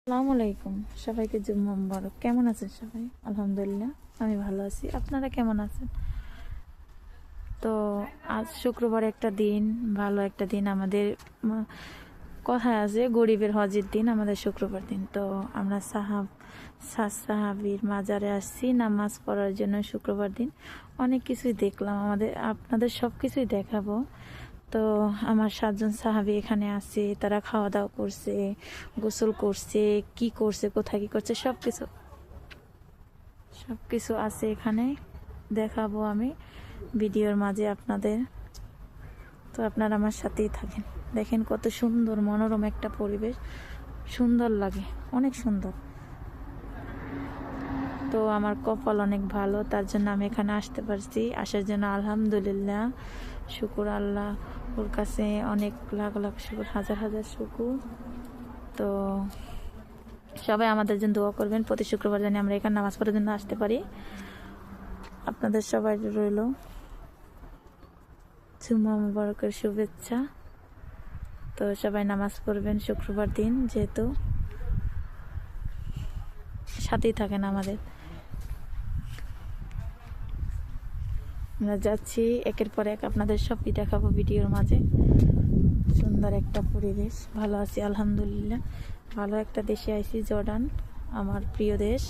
আসসালামু আলাইকুম, সবাইকে জুম্মা মুবারক। কেমন আছেন সবাই? আলহামদুলিল্লাহ আমি ভালো আছি। আপনারা কেমন আছেন? তো আজ শুক্রবার একটা দিন, ভালো একটা দিন। আমাদের কথায় আছে গরিবের হজের দিন আমাদের শুক্রবার দিন। তো আমরা সাহাবীর মাজারে আসছি নামাজ পড়ার জন্য। শুক্রবার দিন অনেক কিছুই দেখলাম, আপনাদের সব কিছুই দেখাবো। তো আমার 7 জন সাহাবী এখানে আছে, তারা খাওয়া দাওয়া করছে, গোসল করছে, কি করছে, কোথায় কি করছে, সব কিছু আছে এখানে, দেখাবো আমি ভিডিওর মাঝে আপনাদের। তো আপনারা আমার সাথেই থাকেন। দেখেন কত সুন্দর মনোরম একটা পরিবেশ, সুন্দর লাগে, অনেক সুন্দর। তো আমার কপাল অনেক ভালো, তার জন্য আমি এখানে আসতে পারছি। আসার জন্য আলহামদুলিল্লাহ, শুকুর আল্লাহ ওর কাছে, অনেক লাখ লাখ শুকুর, হাজার হাজার শুকুর। তো সবাই আমাদের জন্য দোয়া করবেন, প্রতি শুক্রবার জানি আমরা এখানে নামাজ পড়ার জন্য আসতে পারি। আপনাদের সবাই রইল জুম্মা মুবারকের শুভেচ্ছা। তো সবাই নামাজ পড়বেন শুক্রবার দিন, যেহেতু সাথেই থাকেন আমাদের। আমরা যাচ্ছি একের পর এক, আপনাদের সবই দেখাবো ভিডিওর মাঝে। সুন্দর একটা পরিবেশ, ভালো আছি আলহামদুলিল্লাহ। ভালো একটা দেশে আইছি, জর্ডান আমার প্রিয় দেশ।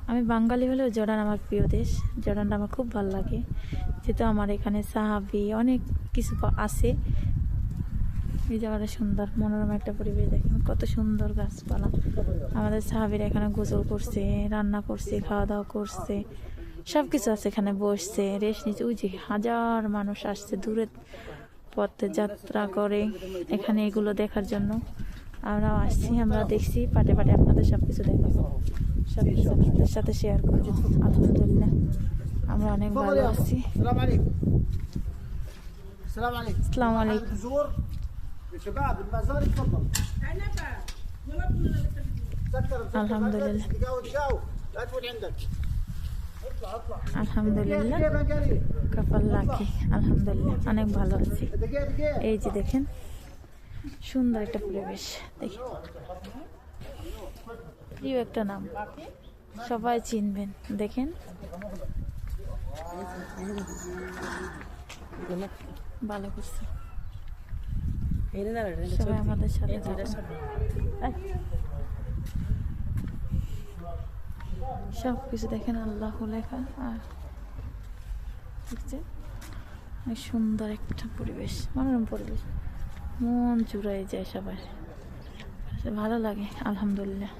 আমি বাঙালি হলেও জর্ডান আমার প্রিয় দেশ। জর্ডানটা আমার খুব ভালো লাগে, যেহেতু আমার এখানে সাহাবি অনেক কিছু আছে। এই জায়গাটা সুন্দর, মনোরম একটা পরিবেশ। দেখেন কত সুন্দর গাছপালা। আমাদের সাহাবিরা এখানে গোসল করছে, রান্না করছে, খাওয়া দাওয়া করছে, সব কিছু আছে এখানে, বসছে, রেস্ট নিচ্ছে। ওই যে হাজার মানুষ আসছে দূরের পথে যাত্রা করে এখানে এগুলো দেখার জন্য। আমরাও আসছি, আমরা দেখছি, পাটে পাটে আপনাদের সব কিছু দেখাবো, সব কিছু আপনাদের সাথে শেয়ার করবো। আলহামদুলিল্লাহ আমরা অনেক ভালো আছি। আসসালামু আলাইকুম। আলহামদুলিল্লাহ আলহামদুলিল্লাহ কপাল লাকি, আলহামদুলিল্লাহ অনেক ভালো আছি। এই যে দেখেন সুন্দর একটা পরিবেশ, দেখেন প্রিয় একটা নাম, সবাই চিনবেন। দেখেন ভালো করছে, সবাই আমাদের সাথে সব কিছু দেখেন, আল্লাহ লেখা। আর দেখছেন অনেক সুন্দর একটা পরিবেশ, মনোরম পরিবেশ, মন জুড়াই যায় সবার, ভালো লাগে আলহামদুলিল্লাহ।